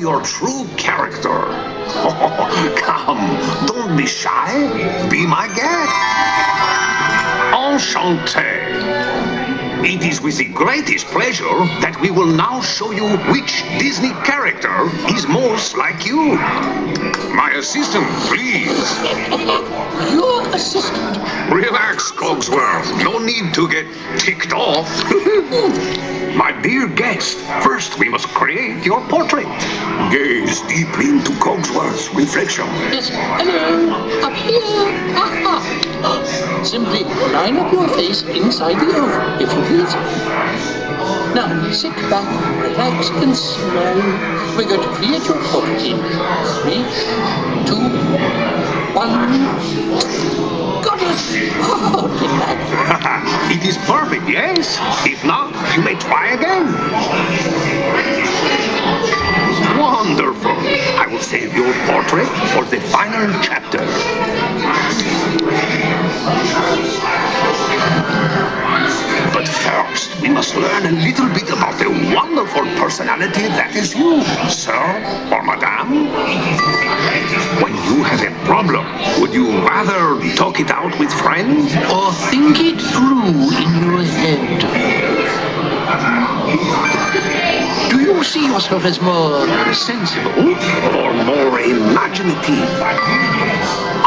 your true character. Come, don't be shy. Be my guest. Enchanté. It is with the greatest pleasure that we will now show you which Disney character is most like you. My assistant, please. Your assistant? Relax, Cogsworth. No need to get ticked off. My dear guest, first we must create your portrait. Gaze deeply into Cogsworth's reflection. Yes, hello. Up here. Simply line up your face inside the oval, if you please. Now, sit back, relax, and smile. We're going to create your portrait in 3, 2, 1. Got it! Oh, relax. It is perfect, yes? If not, you may try again. Wonderful. I will save your portrait for the final chapter. But first, we must learn a little bit about the wonderful personality that is you, sir or madame. When you have a problem, would you rather talk it out with friends Or think it through in your head. Do you see yourself as more sensible? or more imaginative?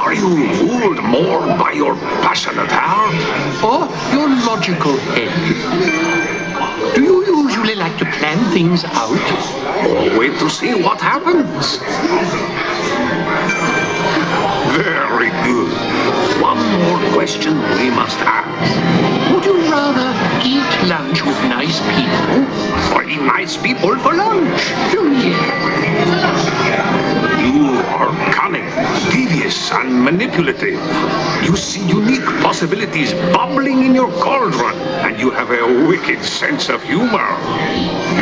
Are you ruled more by your passionate heart? Or your logical head? Do you usually like to plan things out? Or wait to see what happens? Very good. One more question we must ask. Would you rather eat lunch with nice people? Or eat nice people for lunch? Yeah. You are cunning, devious, and manipulative. You see unique possibilities bubbling in your cauldron, and you have a wicked sense of humor.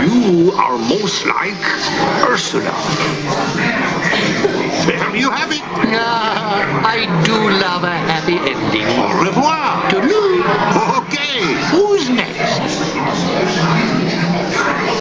You are most like Ursula. There you have it. I do love a happy ending. Au revoir. Toodaloo. Okay. Who's next?